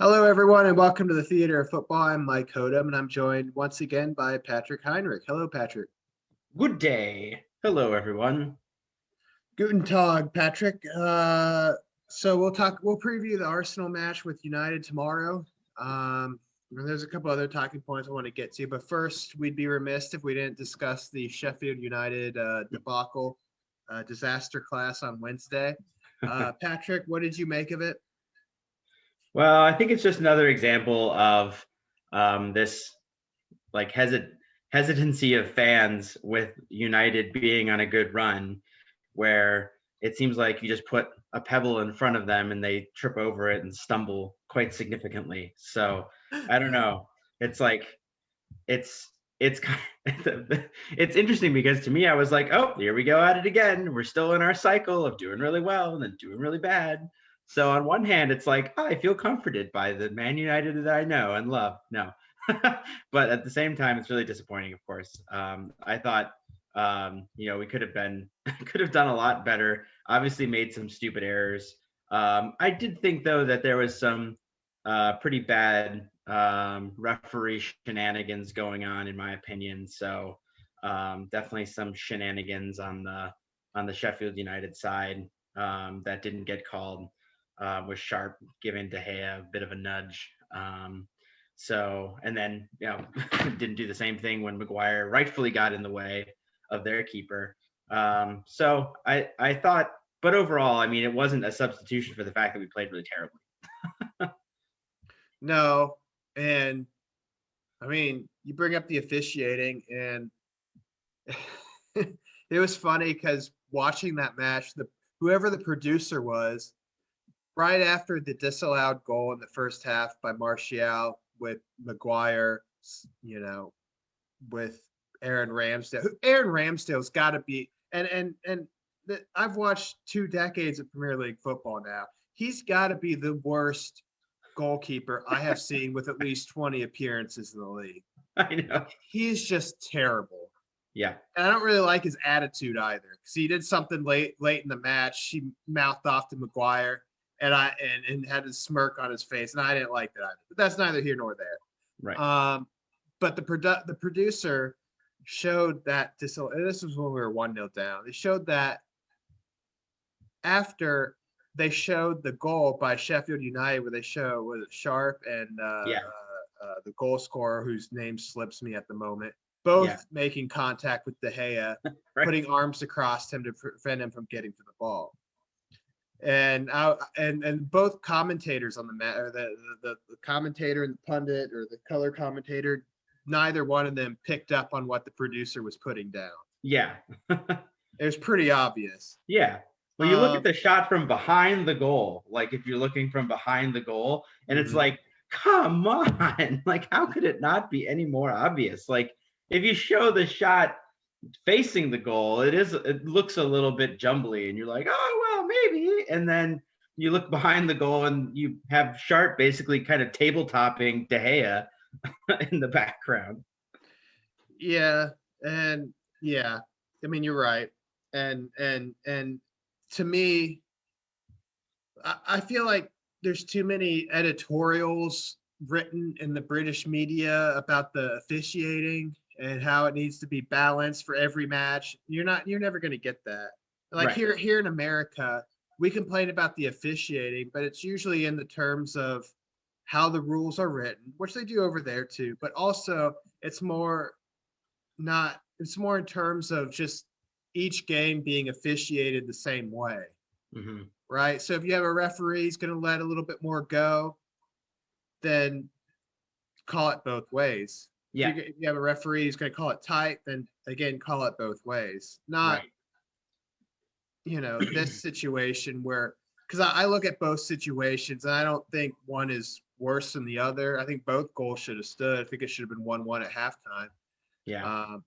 Hello, everyone, and welcome to the Theater of Football. I'm Mike Hodum, and I'm joined once again by Patrick Heinrich. Hello, Patrick. Good day. Hello, everyone. Guten Tag, Patrick. So we'll preview the Arsenal match with United tomorrow. And there's a couple other talking points I want to get to, but first, we'd be remiss if we didn't discuss the Sheffield United debacle, disaster class on Wednesday. Patrick, what did you make of it? Well, I think it's just another example of this like hesitancy of fans with United being on a good run, where it seems like you just put a pebble in front of them and they trip over it and stumble quite significantly. So I don't know. It's like it's kind it's interesting because to me I was like, oh, here we go at it again. We're still in our cycle of doing really well and then doing really bad. So on one hand, it's like, oh, I feel comforted by the Man United that I know and love. No, but at the same time, it's really disappointing. Of course, I thought we could have done a lot better. Obviously, made some stupid errors. I did think though that there was some pretty bad referee shenanigans going on, in my opinion. So definitely some shenanigans on the Sheffield United side that didn't get called. Was Sharp giving De Gea a bit of a nudge. And then didn't do the same thing when Maguire rightfully got in the way of their keeper. So I thought, but overall, I mean, it wasn't a substitution for the fact that we played really terribly. No, and I mean, you bring up the officiating, and it was funny because watching that match, whoever the producer was, right after the disallowed goal in the first half by Martial with Maguire, with Aaron Ramsdale. Aaron Ramsdale's got to be, I've watched 2 decades of Premier League football now. He's got to be the worst goalkeeper I have seen with at least 20 appearances in the league. I know. He's just terrible. Yeah. And I don't really like his attitude either, because he did something late in the match. He mouthed off to Maguire and had a smirk on his face, and I didn't like that either. But that's neither here nor there. Right. But the producer showed that this was when we were 1-0 down. They showed that after they showed the goal by Sheffield United, where they show was it Sharp and the goal scorer, whose name slips me at the moment, both making contact with De Gea, right, putting arms across him to prevent him from getting to the ball. And both commentators on the match, or the commentator and the pundit or the color commentator, neither one of them picked up on what the producer was putting down. Yeah. It was pretty obvious. Yeah. Well, you look at the shot from behind the goal, like if you're looking from behind the goal, and it's like, come on, like how could it not be any more obvious? Like if you show the shot facing the goal, it looks a little bit jumbly, and you're like, oh well, maybe. And then you look behind the goal, and you have Sharp basically kind of table-topping De Gea in the background. Yeah, and I mean, you're right, and to me, I feel like there's too many editorials written in the British media about the officiating and how it needs to be balanced for every match. You're never going to get that. Like right. Here in America, we complain about the officiating, but it's usually in the terms of how the rules are written, which they do over there too. But also it's more in terms of just each game being officiated the same way. Mm-hmm. Right. So if you have a referee who's going to let a little bit more go, then call it both ways. Yeah. If you have a referee who's going to call it tight, then again, call it both ways. Not, this situation where, because I look at both situations and I don't think one is worse than the other. I think both goals should have stood. I think it should have been 1-1 at halftime. Yeah.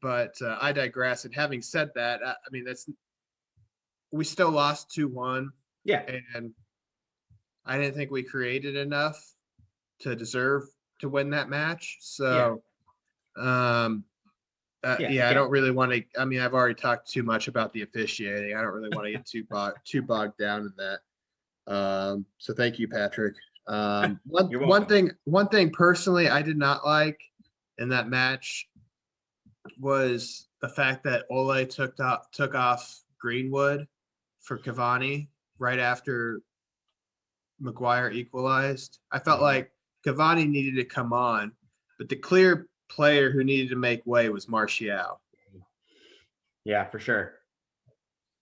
But I digress. And having said that, I mean, we still lost 2-1. Yeah. And I didn't think we created enough to deserve to win that match. So, I don't really want to. I mean, I've already talked too much about the officiating. I don't really want to get too bogged down in that. So thank you, Patrick. You're One welcome. thing personally I did not like in that match was the fact that Ole took off Greenwood for Cavani right after Maguire equalized. I felt Mhm. like Cavani needed to come on, but the clear player who needed to make way was Martial. Yeah, for sure.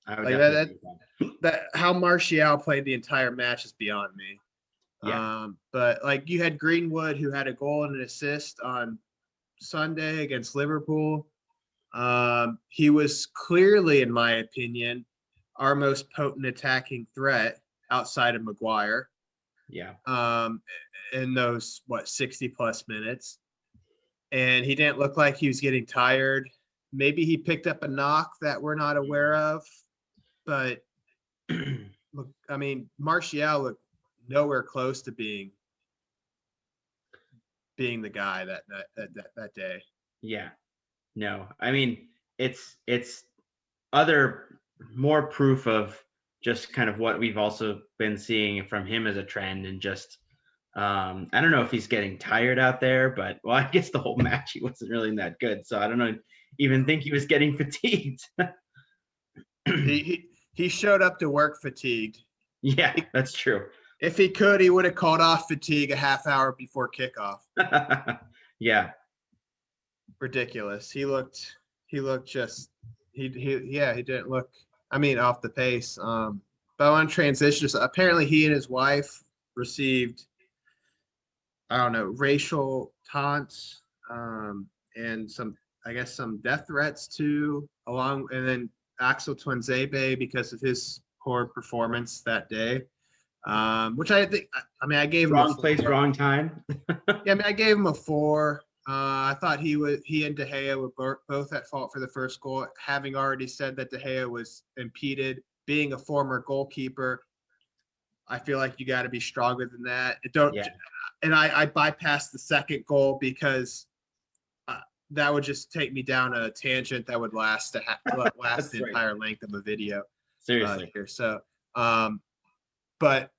I would Like definitely agree with that. that how Martial played the entire match is beyond me. Yeah. But like you had Greenwood who had a goal and an assist on Sunday against Liverpool. He was clearly, in my opinion, our most potent attacking threat outside of Maguire Yeah. um, in those, 60 plus minutes. And he didn't look like he was getting tired. Maybe he picked up a knock that we're not aware of. But look, I mean, Martial looked nowhere close to being the guy that day. Yeah. No. I mean, it's other more proof of just kind of what we've also been seeing from him as a trend, and just I don't know if he's getting tired out there, but well, I guess the whole match he wasn't really that good, so I don't know, even think he was getting fatigued. He showed up to work fatigued. Yeah, that's true. If he could, he would have called off fatigue a half hour before kickoff. Yeah. Ridiculous. He looked just he didn't look, I mean, off the pace. But on transitions, apparently he and his wife received, I don't know, racial taunts, and some, I guess, some death threats too, along, and then Axel Tuanzebe because of his poor performance that day. Which I think, I mean, I gave him a Wrong place, 4. wrong time. Yeah, I mean, I gave him a 4. I thought he and De Gea were both at fault for the first goal, having already said that De Gea was impeded. Being a former goalkeeper, I feel like you got to be stronger than that. Yeah. And I bypassed the second goal because that would just take me down a tangent that would last the That's right. entire length of a video Seriously. here. So, but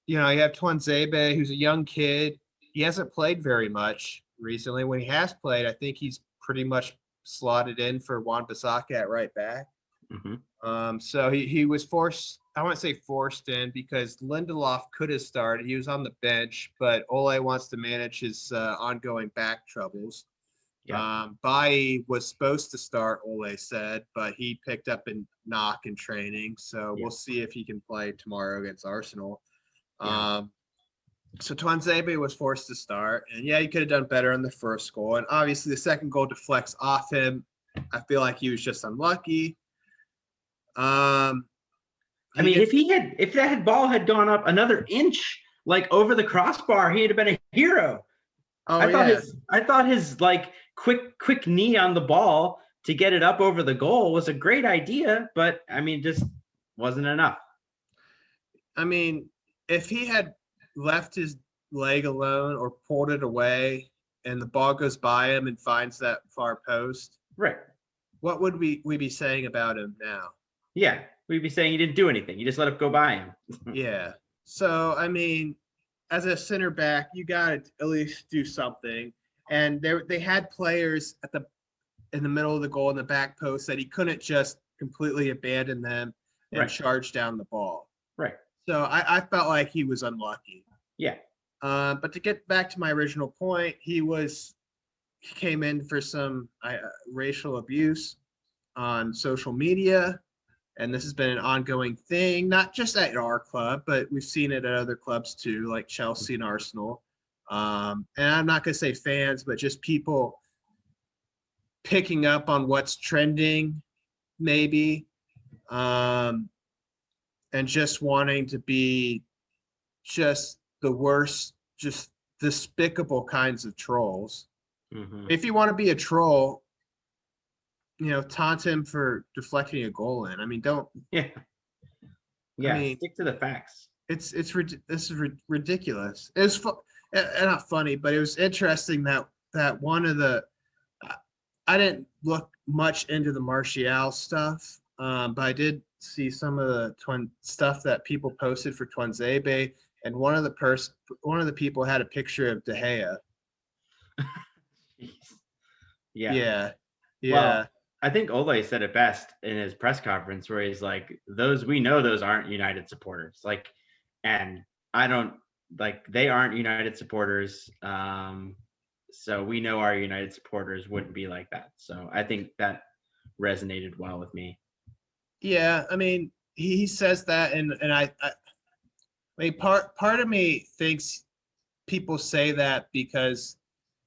you have Tuanzebe, who's a young kid. He hasn't played very much recently. When he has played, I think he's pretty much slotted in for Wan-Bissaka at right back. Hmm. So he was forced. I want to say forced in because Lindelof could have started. He was on the bench, but Ole wants to manage his ongoing back troubles. Yeah. Bailly was supposed to start, Ole said, but he picked up a knock in training. So Yeah. we'll see if he can play tomorrow against Arsenal. Yeah. So Tuanzebe was forced to start. And yeah, he could have done better on the first goal. And obviously the second goal deflects off him. I feel like he was just unlucky. I He mean, gets if that ball had gone up another inch, like over the crossbar, he'd have been a hero. Oh I thought yeah. his like quick knee on the ball to get it up over the goal was a great idea, but I mean, just wasn't enough. I mean, if he had left his leg alone or pulled it away and the ball goes by him and finds that far post, Right. what would we be saying about him now? Yeah. We'd be saying he didn't do anything. You just let it go by him. Yeah. So I mean, as a center back, you got to at least do something. And they had players in the middle of the goal in the back post that he couldn't just completely abandon them and Right. charge down the ball. Right. So I felt like he was unlucky. Yeah. But to get back to my original point, he came in for some racial abuse on social media. And this has been an ongoing thing, not just at our club, but we've seen it at other clubs too, like Chelsea and Arsenal. And I'm not going to say fans, but just people picking up on what's trending, maybe, and just wanting to be just the worst, just despicable kinds of trolls. Mm-hmm. If you want to be a troll, taunt him for deflecting a goal in. I mean, don't. Yeah. Yeah. I mean, Stick to the facts. this is ridiculous. It was not funny, but it was interesting that one of the. I didn't look much into the Martial stuff, but I did see some of the stuff that people posted for Tuanzebe, and one of the people had a picture of De Gea. Jeez. Yeah. Yeah. Well, Yeah. I think Ole said it best in his press conference where he's like, we know those aren't United supporters. Like, and I don't like, they aren't United supporters. So we know our United supporters wouldn't be like that. So I think that resonated well with me. Yeah. I mean, he says that, and I mean, part of me thinks people say that because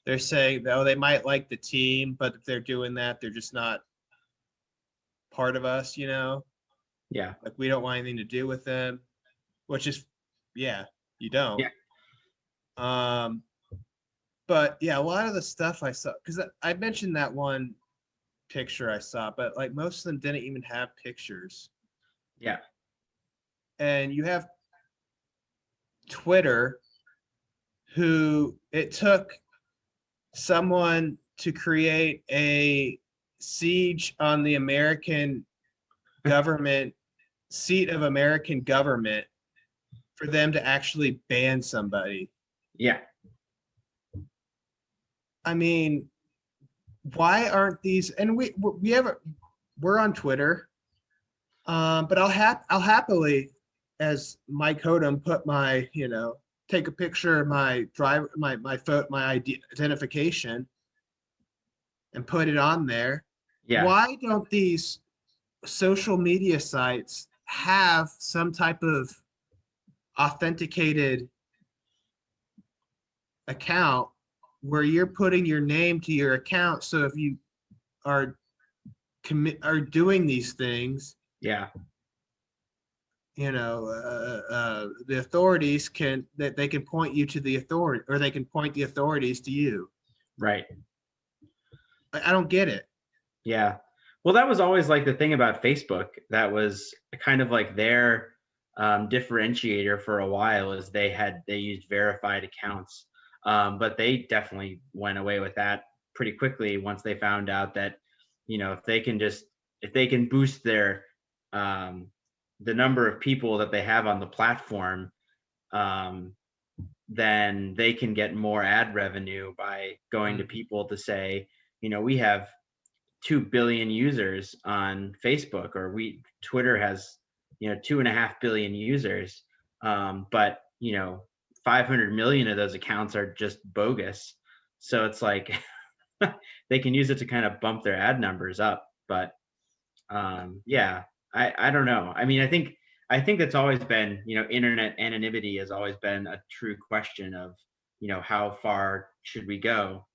they're saying, oh, they might like the team, but if they're doing that, they're just not part of us, you know? Yeah. Like we don't want anything to do with them, which is, yeah, you don't. Yeah. But yeah, a lot of the stuff I saw, because I mentioned that one picture I saw, but like most of them didn't even have pictures. Yeah. And you have Twitter, who it took someone to create a siege on the American government, seat of American government, for them to actually ban somebody. Yeah. I mean, why aren't these? And we're on Twitter, but I'll happily, as Mike Hodum, put my, take a picture of my driver, my photo, my ID, identification, and put it on there. Yeah. Why don't these social media sites have some type of authenticated account where you're putting your name to your account? So if you are doing these things, Yeah. the authorities they can point you to the authority, or they can point the authorities to you. Right. I don't get it. Yeah. Well, that was always like the thing about Facebook. That was kind of like their differentiator for a while, is they used verified accounts. But they definitely went away with that pretty quickly once they found out that, if they can boost their the number of people that they have on the platform, then they can get more ad revenue by going to people to say, we have 2 billion users on Facebook, or Twitter has 2.5 billion users, but 500 million of those accounts are just bogus. So it's like they can use it to kind of bump their ad numbers up. But yeah, I don't know. I mean, I think that's always been, internet anonymity has always been a true question of, how far should we go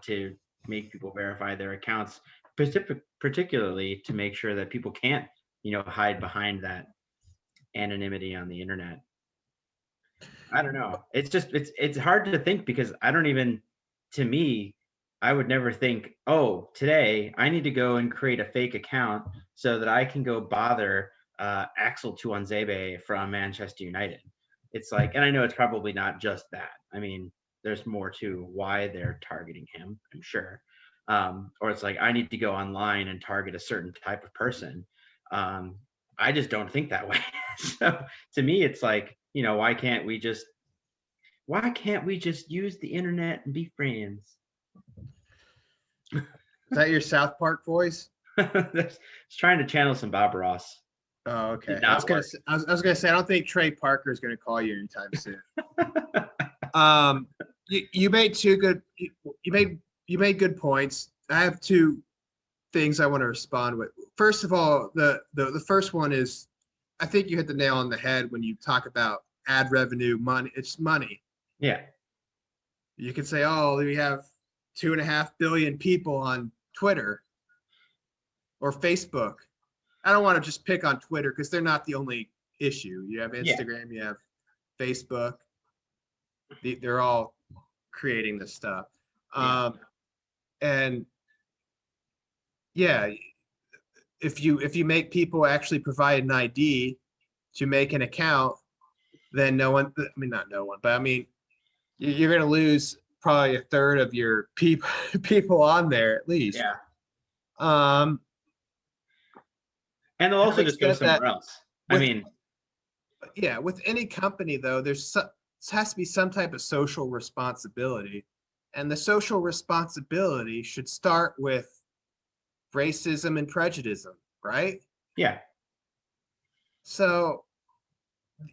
to make people verify their accounts, particularly to make sure that people can't, hide behind that anonymity on the internet. I don't know. It's hard to think, because to me, I would never think, oh, today I need to go and create a fake account so that I can go bother Axel Tuanzebe from Manchester United. It's like, and I know it's probably not just that. I mean, there's more to why they're targeting him, I'm sure. Or it's like, I need to go online and target a certain type of person. I just don't think that way. So to me, it's like, why can't we just use the internet and be friends? Is that your South Park voice? Just trying to channel some Bob Ross. Oh, okay. I was gonna say, I don't think Trey Parker is gonna call you anytime soon. You made you made good points. I have two things I want to respond with. First of all, the first one is, I think you hit the nail on the head when you talk about ad revenue, money. It's money. Yeah. You can say, oh, we have 2.5 billion people on Twitter or Facebook. I don't want to just pick on Twitter because they're not the only issue. You have Instagram, you have Facebook. They're all creating this stuff. And yeah, if you make people actually provide an ID to make an account, then not no one, but I mean, you're going to lose probably a third of your people on there at least. Yeah. And they'll also just go somewhere else. I mean, Yeah, with any company though, has to be some type of social responsibility, and the social responsibility should start with racism and prejudice, right? Yeah. So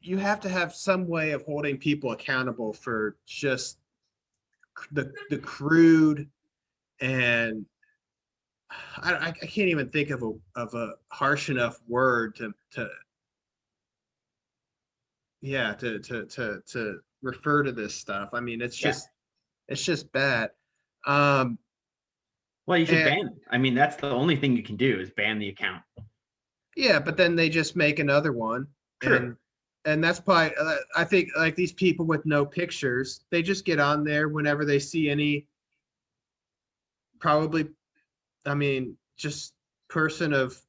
you have to have some way of holding people accountable for just the crude and I can't even think of a harsh enough word to yeah to refer to this stuff. I mean, Yeah. it's just bad. Um, Well, you should and ban. I mean, that's the only thing you can do is ban the account. yeah, but then they just make another one, True. and that's probably I think like these people with no pictures, they just get on there whenever they see any probably I mean, just person of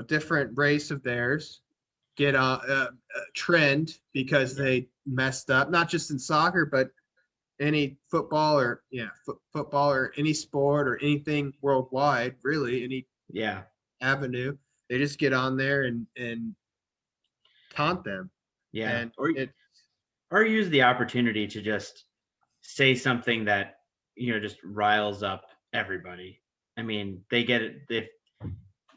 different race of theirs get on trend because Yeah. they messed up, not just in soccer, but any football or football or any sport or anything worldwide, really, any Yeah. avenue. They just get on there and taunt them, Yeah. and it Or use the opportunity to just say something that, just riles up everybody. I mean, they get it if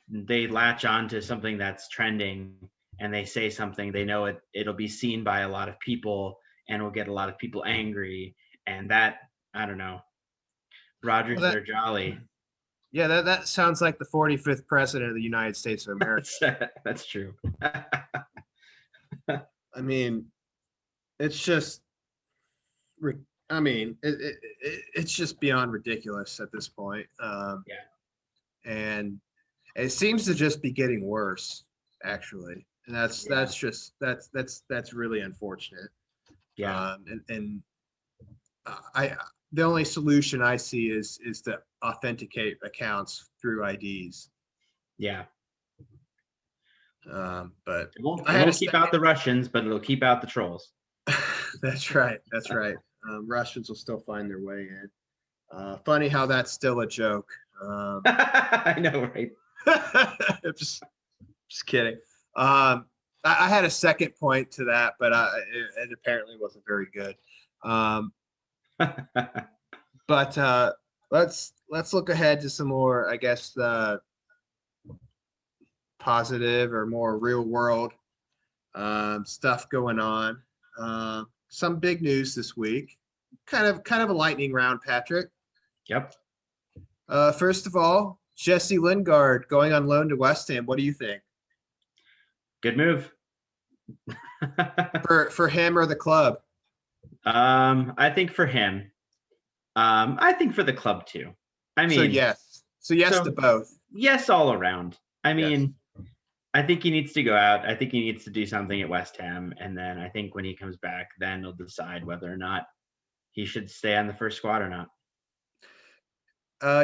they latch on to something that's trending and they say something, they know it'll be seen by a lot of people and will get a lot of people angry. And that, I don't know, well Rogers, that they're jolly. yeah that sounds like the 45th president of the United States of America. That's true. I mean, it's just I mean, it's just beyond ridiculous at this point. Yeah. And it seems to just be getting worse, actually. And Yeah. that's really unfortunate. Yeah. And I the only solution I see is to authenticate accounts through IDs. Yeah. But It I had a won't keep out second. the Russians, but it'll keep out the trolls. That's right. That's right. Russians will still find their way in. Funny how that's still a joke. I know, right? just, just kidding. I had a second point to that, but it apparently wasn't very good. Um, but let's look ahead to some more, I guess, positive or more real world stuff going on. Some big news this week. Kind of a lightning round, Patrick. Yep. First of all, Jesse Lingard going on loan to West Ham. What do you think Good move. for him or the club? I think for him. I think for the club too. I So mean, yes. So yes to so both. yes, all around. I Yes. mean, I think he needs to go out. I think he needs to do something at West Ham, and then I think when he comes back, then he'll decide whether or not he should stay on the first squad or not.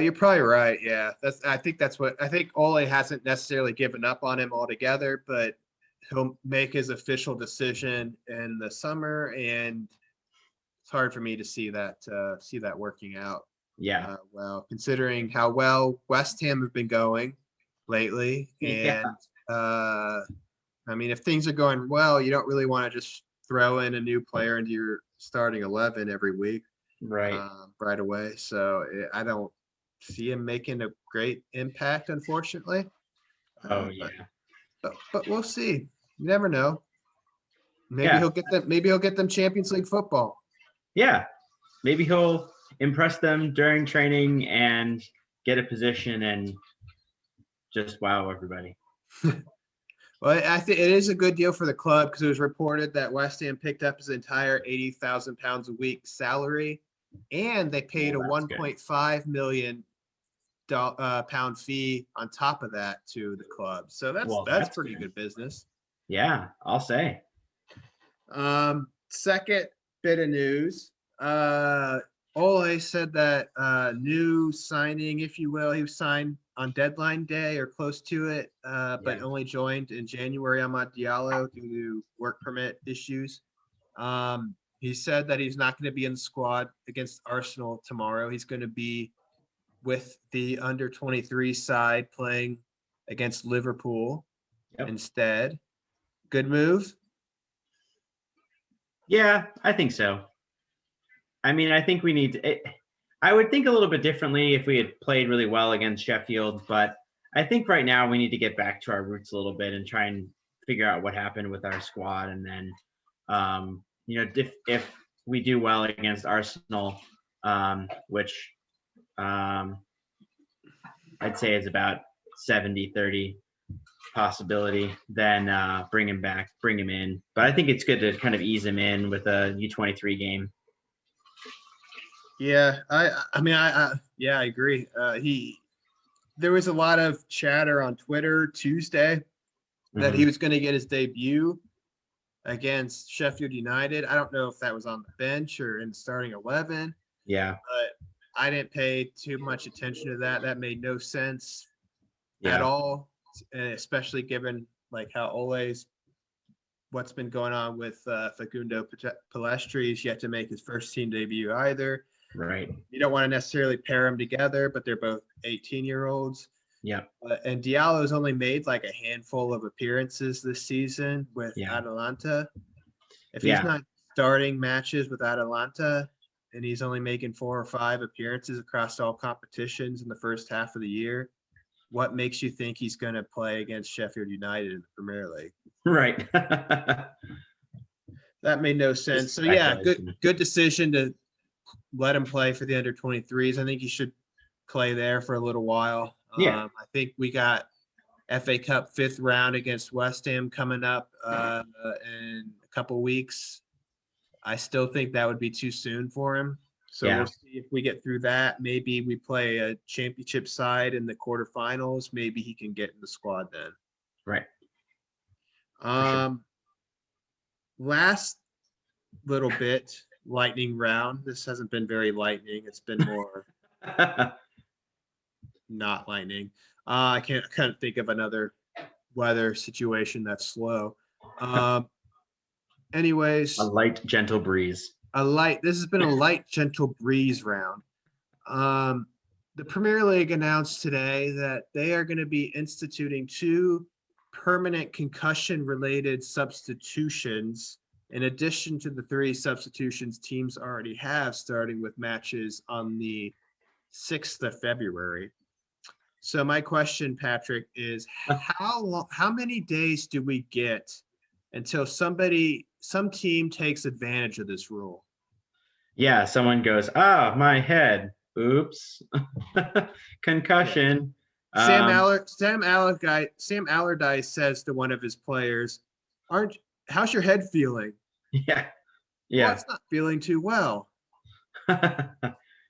You're probably right. Yeah, I think that's what I think. Ole hasn't necessarily given up on him altogether, but he'll make his official decision in the summer, and it's hard for me to see that working out. Yeah. Well, considering how well West Ham have been going lately, Yeah. and I mean, if things are going well, you don't really want to just throw in a new player into your starting 11 every week Right. right away. So I don't see him making a great impact, unfortunately. Oh But yeah. but we'll see. You never know. Maybe Yeah. he'll get them. Maybe he'll get them Champions League football. Yeah. Maybe he'll impress them during training and get a position and just wow everybody. Well, I think it is a good deal for the club because it was reported that West Ham picked up his entire £80,000 a week salary, and they paid a Well, that's good. 1.5 million pound fee on top of that to the club. So Well, that's that's pretty good. good business. Yeah, I'll say. Second bit of news. Ole said that new signing, if you will, he was signed on deadline day or close to it, but Yeah. only joined in January. Amad Diallo due to work permit issues. He said that he's not going to be in the squad against Arsenal tomorrow. He's going to be with the under 23 side playing against Liverpool Yep. instead. Good move. Yeah, I think so. I mean, I think we need to, I would think a little bit differently if we had played really well against Sheffield, but I think right now we need to get back to our roots a little bit and try and figure out what happened with our squad. And then, if we do well against Arsenal, which I'd say is about 70-30 possibility, then bring him back, bring him in. But I think it's good to kind of ease him in with a U23 game. Yeah, I agree. There was a lot of chatter on Twitter Tuesday that he was going to get his debut against Sheffield United. I don't know if that was on the bench or in the starting 11. Yeah. But I didn't pay too much attention to that. That made no sense at Yeah. all, especially given like how Ole's what's been going on with Facundo Pellistri. He's yet to make his first team debut either. Right. You don't want to necessarily pair them together, but they're both 18-year-olds. Yeah. And Diallo's only made like a handful of appearances this season with Atalanta. If he's not starting matches with Atalanta and he's only making 4 or 5 appearances across all competitions in the first half of the year, what makes you think he's going to play against Sheffield United in the Premier League? Right. That made no sense. So yeah, good decision to let him play for the under 23s. I think he should play there for a little while. I think we got FA Cup 5th round against West Ham coming up in a couple weeks. I still think that would be too soon for him. So we'll see if we get through that. Maybe we play a championship side in the quarterfinals. Maybe he can get in the squad then. Right. Sure. Last little bit, lightning round. This hasn't been very lightning. It's been more not lightning. I can't think of another weather situation that's slow. Anyways, a light, gentle breeze. This has been a light, gentle breeze round. The Premier League announced today that they are going to be instituting 2 permanent concussion-related substitutions in addition to the 3 substitutions teams already have, starting with matches on the 6th of February. So my question, Patrick, is how many days do we get until some team takes advantage of this rule? Yeah, someone goes, my head. Oops. Concussion. Sam Allardyce says to one of his players, how's your head feeling? Yeah. Well, it's not feeling too well.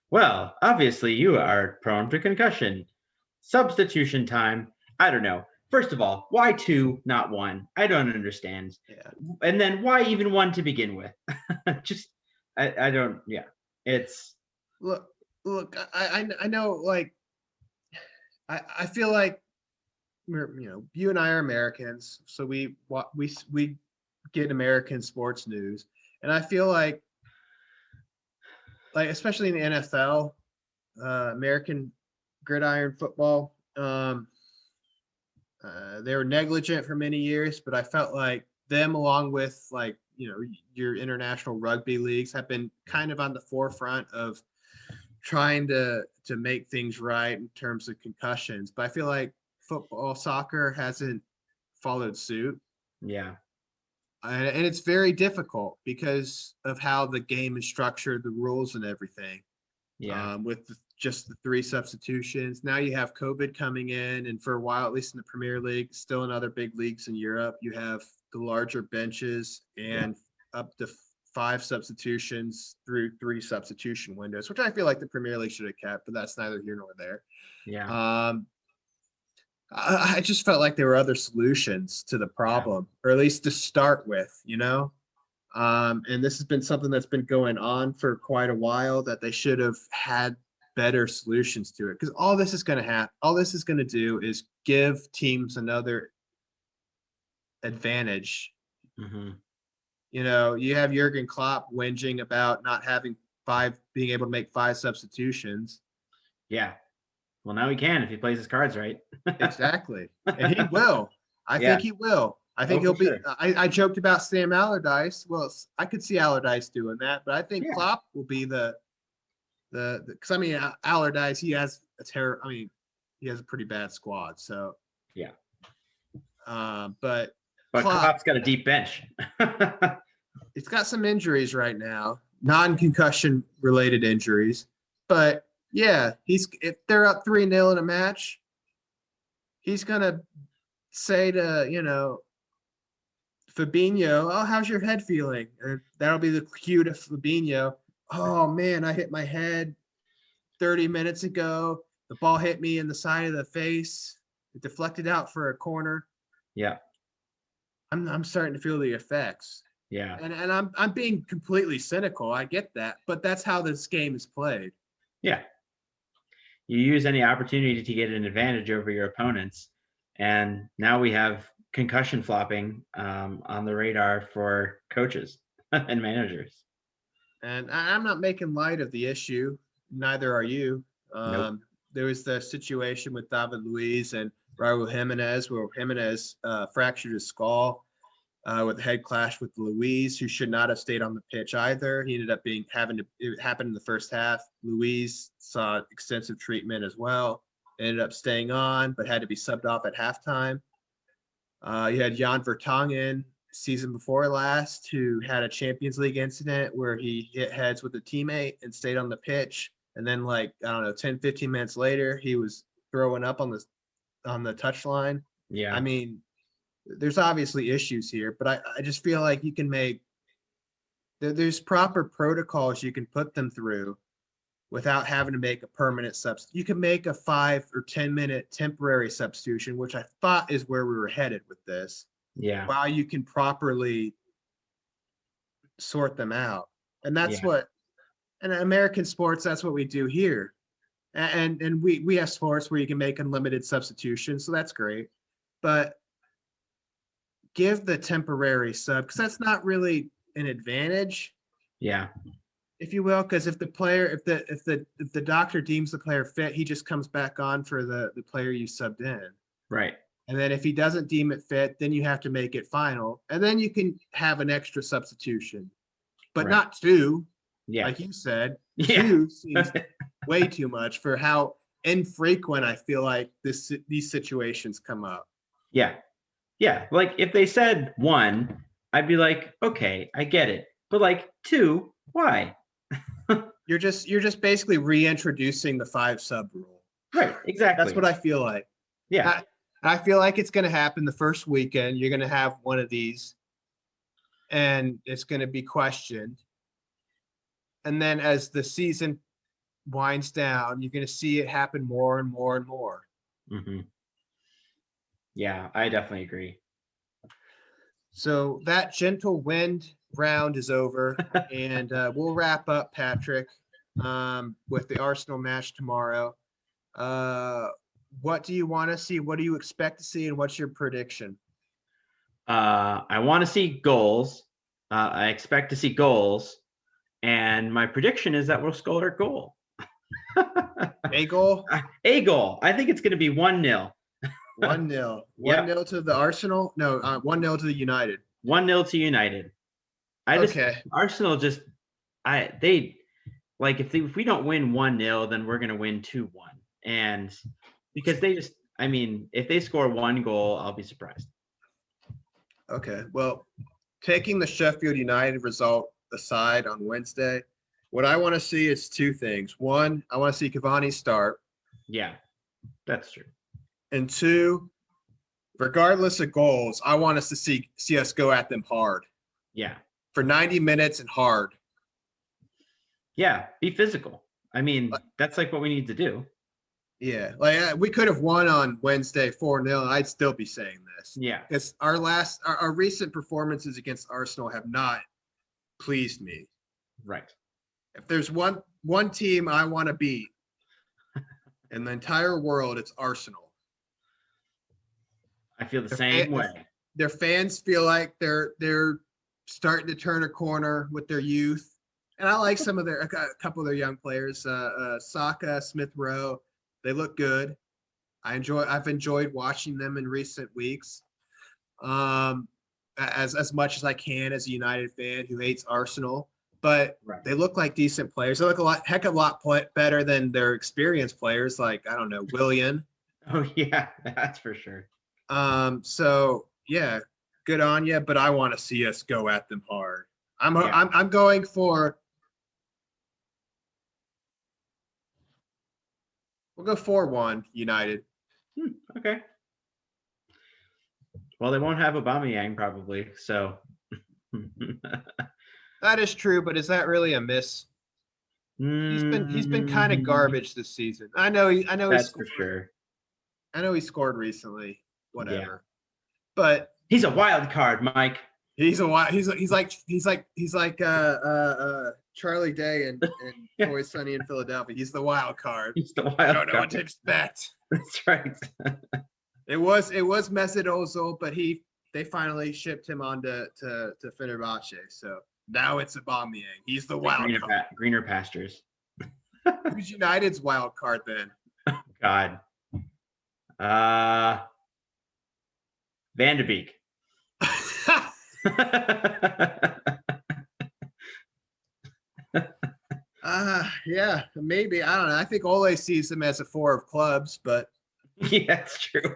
Well, obviously you are prone to concussion. Substitution time. I don't know. First of all, why 2, not 1? I don't understand. Yeah. And then why even 1 to begin with? I don't. Yeah. It's look. I know. Like, I feel like you and I are Americans, so we get American sports news, and I feel like especially in the NFL, American gridiron football, they were negligent for many years, but I felt like them, along with your international rugby leagues, have been kind of on the forefront of trying to make things right in terms of concussions. But I feel like soccer hasn't followed suit. Yeah. And it's very difficult because of how the game is structured, the rules and everything. Yeah. With just the 3 substitutions. Now you have COVID coming in, and for a while, at least in the Premier League, still in other big leagues in Europe, you have the larger benches and up to 5 substitutions through 3 substitution windows, which I feel like the Premier League should have kept, but that's neither here nor there. Yeah. I just felt like there were other solutions to the problem, or at least to start with, and this has been something that's been going on for quite a while, that they should have had better solutions to it. Because all this is going to do is give teams another advantage. Mm-hmm. You have Jurgen Klopp whinging about not being able to make 5 substitutions. Yeah. Well, now he can if he plays his cards right. Exactly. And he will. I think he will. I think Oh, he'll for be. sure. I joked about Sam Allardyce. Well, I could see Allardyce doing that, but I think Yeah. Klopp will be the because I mean Allardyce, he has a terror. I mean, he has a pretty bad squad. So, Yeah. but But Klopp, Klopp's got a deep bench. it's got some injuries right now, non-concussion related injuries. But yeah, if they're up 3-0 in a match, he's gonna say to Fabinho, "Oh, how's your head feeling?" And that'll be the cue to Fabinho. "Oh man, I hit my head 30 minutes ago. The ball hit me in the side of the face. It deflected out for a corner. Yeah. I'm starting to feel the effects." Yeah. And I'm being completely cynical. I get that, but that's how this game is played. Yeah. You use any opportunity to get an advantage over your opponents. And now we have concussion flopping on the radar for coaches and managers. And I'm not making light of the issue. Neither are you. Nope. There was the situation with David Luiz and Raul Jimenez, where Jimenez fractured his skull with a head clash with Luiz, who should not have stayed on the pitch either. He ended up it happened in the first half. Luiz saw extensive treatment as well. Ended up staying on, but had to be subbed off at halftime. You had Jan Vertonghen season before last, who had a Champions League incident where he hit heads with a teammate and stayed on the pitch. And then, like, I don't know, 10, 15 minutes later, he was throwing up on the touchline. Yeah. I mean, there's obviously issues here, but I just feel like you can there's proper protocols you can put them through without having to make a permanent substitution. You can make a 5 or 10-minute temporary substitution, which I thought is where we were headed with this. Yeah. While you can properly sort them out. And that's what, in American sports, that's what we do here. And we have sports where you can make unlimited substitutions, so that's great. But give the temporary sub, because that's not really an advantage. Yeah. If you will, because if the doctor deems the player fit, he just comes back on for the player you subbed in. Right. And then if he doesn't deem it fit, then you have to make it final. And then you can have an extra substitution, but Right. not two. Yeah. Like you said, Yeah. 2 seems way too much for how infrequent I feel like these situations come up. Yeah. Yeah. Like if they said 1, I'd be like, okay, I get it. But like 2, why? You're just basically reintroducing the 5 sub rule. Right. Exactly. That's what I feel like. Yeah. I feel like it's going to happen the first weekend. You're going to have one of these, and it's going to be questioned. And then as the season winds down, you're going to see it happen more and more and more. Mm-hmm. Yeah, I definitely agree. So that gentle wind round is over, and we'll wrap up, Patrick, with the Arsenal match tomorrow. What do you want to see? What do you expect to see? And what's your prediction? I want to see goals. I expect to see goals. And my prediction is that we'll score a goal. A goal? A goal. I think it's going to be 1-0. 1-0. Yep. 1-0 to the Arsenal? No, 1-0 to the United. 1-0 to United. Arsenal just, if we don't win 1-0, then we're going to win 2-1. And because if they score 1 goal, I'll be surprised. Okay. Well, taking the Sheffield United result aside on Wednesday, what I want to see is 2 things. 1, I want to see Cavani start. Yeah, that's true. And 2, regardless of goals, I want us to see us go at them hard. Yeah. For 90 minutes and hard. Yeah, be physical. I mean, that's like what we need to do. Yeah, like we could have won on Wednesday 4-0, and I'd still be saying this. Yeah. Because our recent performances against Arsenal have not pleased me. Right. If there's one team I want to beat in the entire world, it's Arsenal. I feel the same way. Their fans feel like they're starting to turn a corner with their youth. And I like a couple of their young players, Saka, Smith Rowe. They look good. I've enjoyed watching them in recent weeks. as much as I can as a United fan who hates Arsenal, but Right. they look like decent players. They look heck of a lot better than their experienced players, like I don't know, Willian. Oh yeah, that's for sure. So yeah, good on you, but I want to see us go at them hard. Yeah. I'm going for. We'll go 4-1 United. Okay. Well, they won't have Aubameyang probably, so. That is true, but is that really a miss? He's been kind of garbage this season. I know he That's scored. for sure. I know he scored recently. Whatever. Yeah. But He's a wild card, Mike. he's like Charlie Day and Always Sunny in Philadelphia. He's the wild card. He's the wild I don't know card. what to expect. That's right. It was Mesut Ozil, but they finally shipped him on to Fenerbahce. So now it's Aubameyang. He's the wild card. Greener pastures. Who's United's wild card then? God. Van de Beek. Yeah, maybe. I don't know. I think Ole sees him as a 4 of clubs, but yeah, that's true.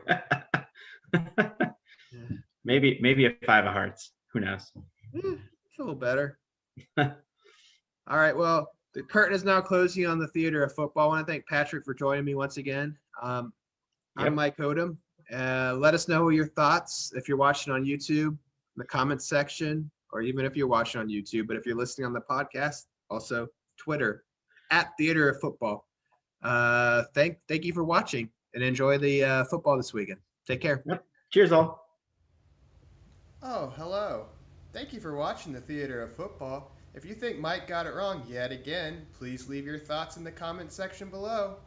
Maybe a 5 of hearts. Who knows? It's a little better. All right. Well, the curtain is now closing on the theater of football. I want to thank Patrick for joining me once again. I'm Mike Odom. Let us know your thoughts if you're watching on YouTube in the comments section, or even if you're watching on YouTube. But if you're listening on the podcast, also Twitter @Theater of Football. Thank you for watching and enjoy the football this weekend. Take care. Yep. Cheers, all. Oh, hello. Thank you for watching the Theater of Football. If you think Mike got it wrong yet again, please leave your thoughts in the comment section below.